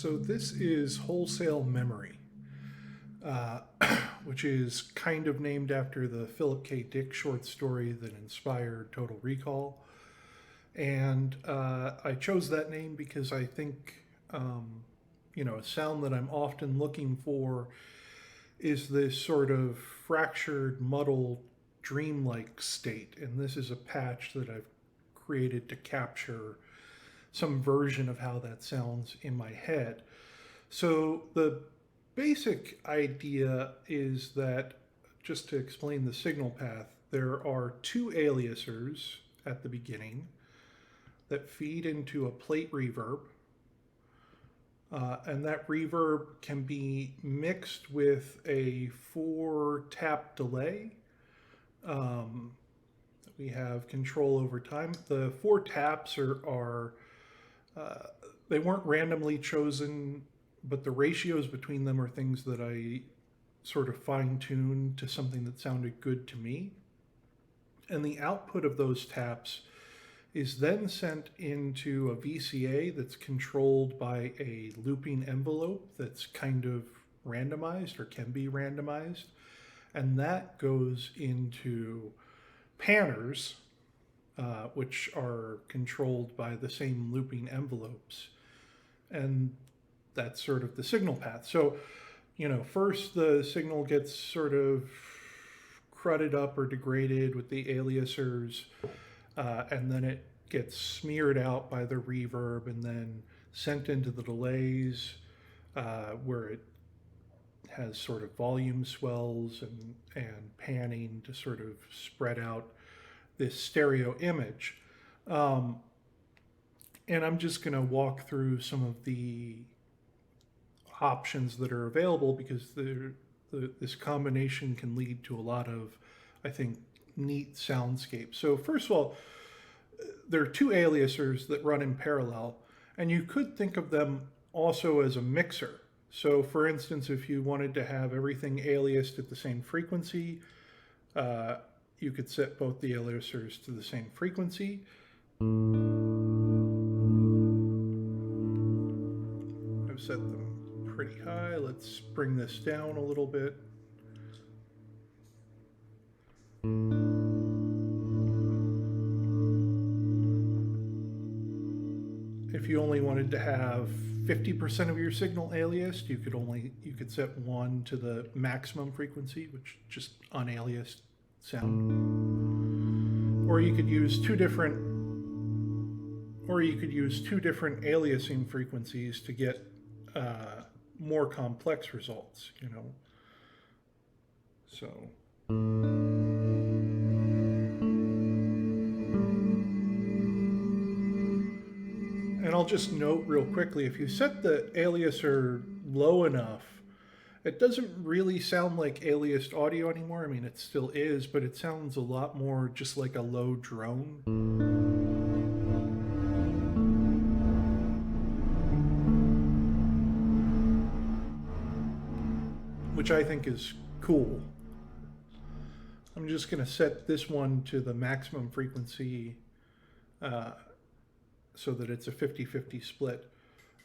So this is Wholesale Memory, uh, which is kind of named after the Philip K. Dick short story that inspired Total Recall. And I chose that name because I think, a sound that I'm often looking for is this sort of fractured, muddled, dreamlike state. And this is a patch that I've created to capture some version of how that sounds in my head. So the basic idea is that, just to explain the signal path, there are two aliasers at the beginning that feed into a plate reverb. And that reverb can be mixed with a 4-tap delay. We have control over time. The 4 taps are they weren't randomly chosen, but the ratios between them are things that I sort of fine-tuned to something that sounded good to me. And the output of those taps is then sent into a VCA that's controlled by a looping envelope that's kind of randomized or can be randomized. And that goes into panners, which are controlled by the same looping envelopes. And that's sort of the signal path. So, first the signal gets sort of crudded up or degraded with the aliasers, and then it gets smeared out by the reverb and then sent into the delays, where it has sort of volume swells and panning to sort of spread out this stereo image. And I'm just going to walk through some of the options that are available because this combination can lead to a lot of, I think, neat soundscapes. So first of all, there are two aliasers that run in parallel, and you could think of them also as a mixer. So for instance, if you wanted to have everything aliased at the same frequency, you could set both the aliasers to the same frequency. I've set them pretty high. Let's bring this down a little bit. If you only wanted to have 50% of your signal aliased, you could set one to the maximum frequency, which just unaliased sound. Or you could use two different aliasing frequencies to get more complex results, So and I'll just note real quickly, if you set the aliaser low enough, it doesn't really sound like aliased audio anymore. I mean, it still is, but it sounds a lot more just like a low drone. Which I think is cool. I'm just going to set this one to the maximum frequency so that it's a 50-50 split.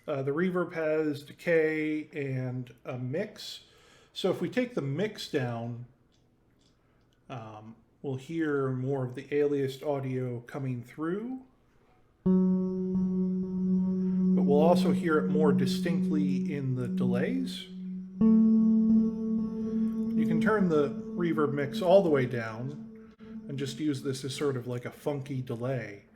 The reverb has decay and a mix. So if we take the mix down, we'll hear more of the aliased audio coming through. But we'll also hear it more distinctly in the delays. You can turn the reverb mix all the way down and just use this as sort of like a funky delay.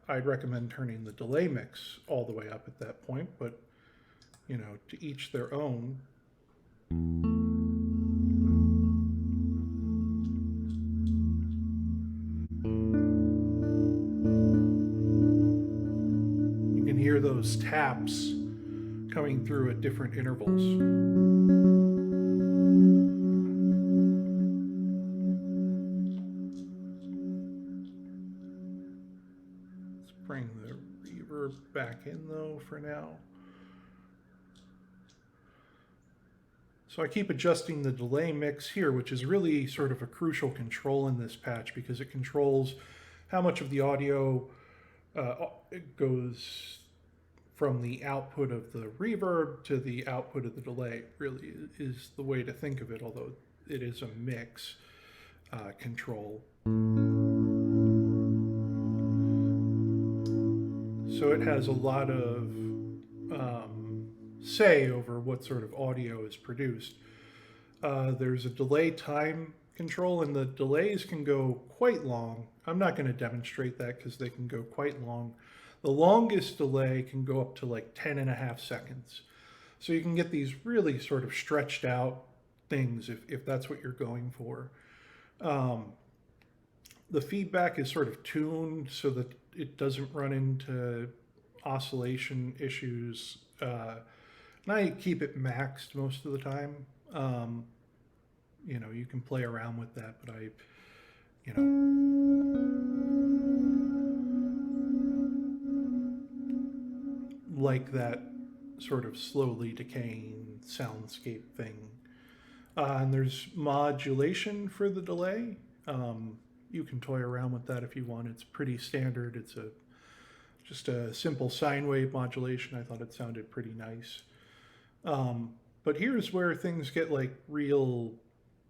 I'd recommend turning the delay mix all the way up at that point, but to each their own. You can hear those taps coming through at different intervals. Bring the reverb back in though for now. So I keep adjusting the delay mix here, which is really sort of a crucial control in this patch because it controls how much of the audio goes from the output of the reverb to the output of the delay, really is the way to think of it, although it is a mix control. So it has a lot of say over what sort of audio is produced. There's a delay time control, and the delays can go quite long. I'm not going to demonstrate that because they can go quite long. The longest delay can go up to like 10.5 seconds. So you can get these really sort of stretched out things if that's what you're going for. The feedback is sort of tuned so that it doesn't run into oscillation issues. And I keep it maxed most of the time. You know, you can play around with that, but you know, like that sort of slowly decaying soundscape thing. And there's modulation for the delay. You can toy around with that if you want. It's pretty standard. It's just a simple sine wave modulation. I thought it sounded pretty nice. But here's where things get like real,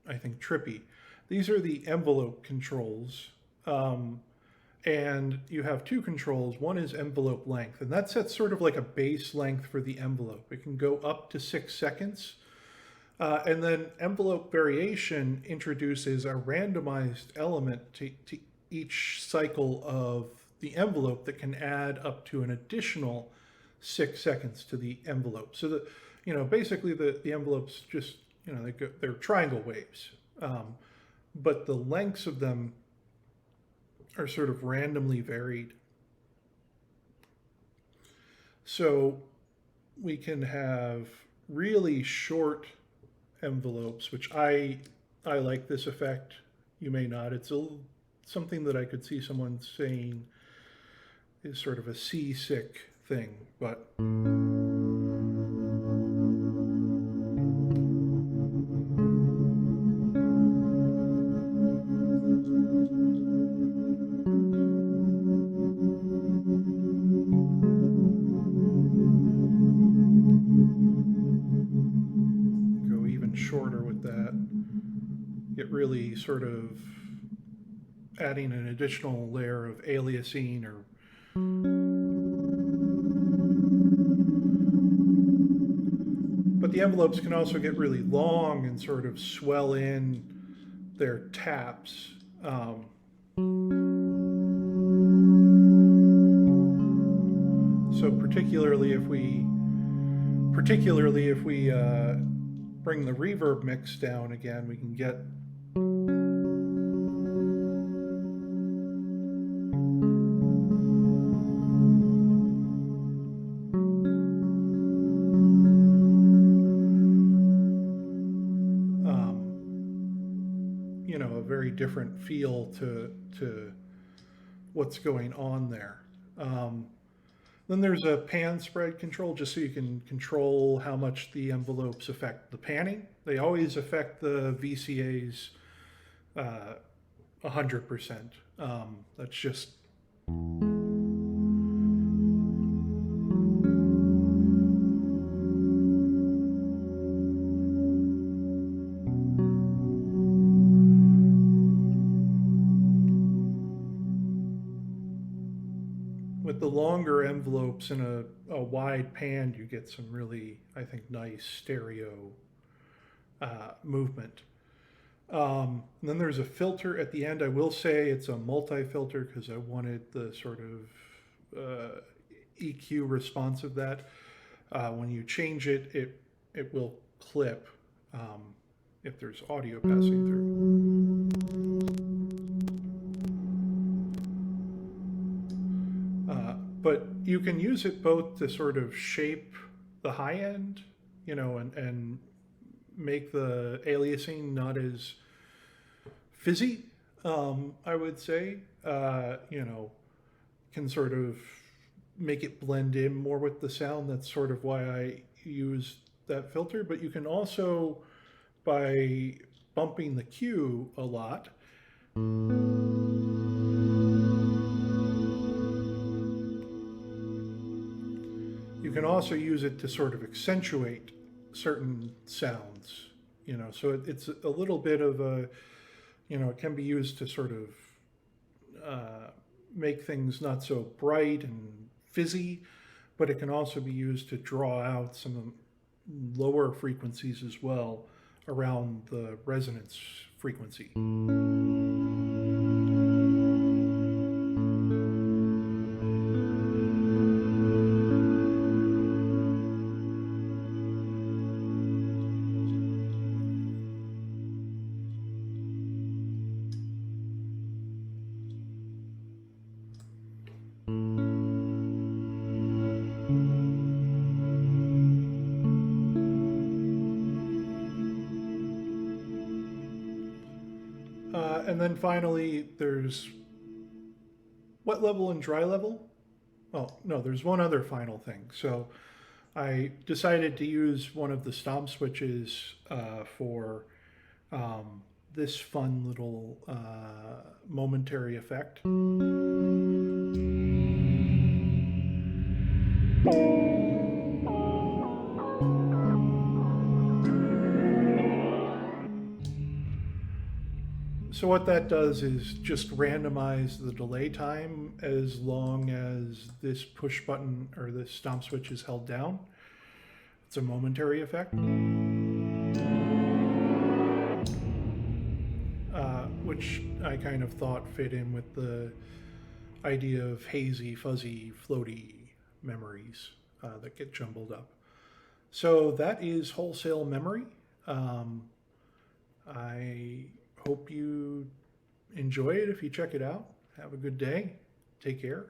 I think, trippy. These are the envelope controls. And you have two controls. One is envelope length, and that sets sort of like a base length for the envelope. It can go up to 6 seconds. And then envelope variation introduces a randomized element to each cycle of the envelope that can add up to an additional 6 seconds to the envelope. So that, you know, basically the envelopes just, you know, they're triangle waves. But the lengths of them are sort of randomly varied. So we can have really short envelopes, which I like this effect. You may not. It's something that I could see someone saying is sort of a seasick thing, but go even shorter with that. It really sort of adding an additional layer of aliasing or but the envelopes can also get really long and sort of swell in their taps. So particularly if we bring the reverb mix down again, we can get you know, a very different feel to what's going on there. Then there's a pan spread control, just so you can control how much the envelopes affect the panning. They always affect the VCAs 100%. That's just with the longer envelopes in a wide pan, you get some really, I think, nice stereo movement. And then there's a filter at the end. I will say it's a multi-filter because I wanted the sort of EQ response of that. When you change it, it will clip if there's audio passing through. But you can use it both to sort of shape the high end, you know, and make the aliasing not as fizzy, I would say. You know, can sort of make it blend in more with the sound. That's sort of why I use that filter. But you can also, by bumping the Q a lot, can also use it to sort of accentuate certain sounds, you know, so it's a little bit of a, you know, it can be used to sort of make things not so bright and fizzy, but it can also be used to draw out some lower frequencies as well around the resonance frequency. And then finally, there's wet level and dry level. Well, no, there's one other final thing. So I decided to use one of the stomp switches for this fun little momentary effect. So what that does is just randomize the delay time as long as this push button or this stomp switch is held down. It's a momentary effect. Which I kind of thought fit in with the idea of hazy, fuzzy, floaty memories that get jumbled up. So that is Wholesale Memory. I hope you enjoy it if you check it out. Have a good day. Take care.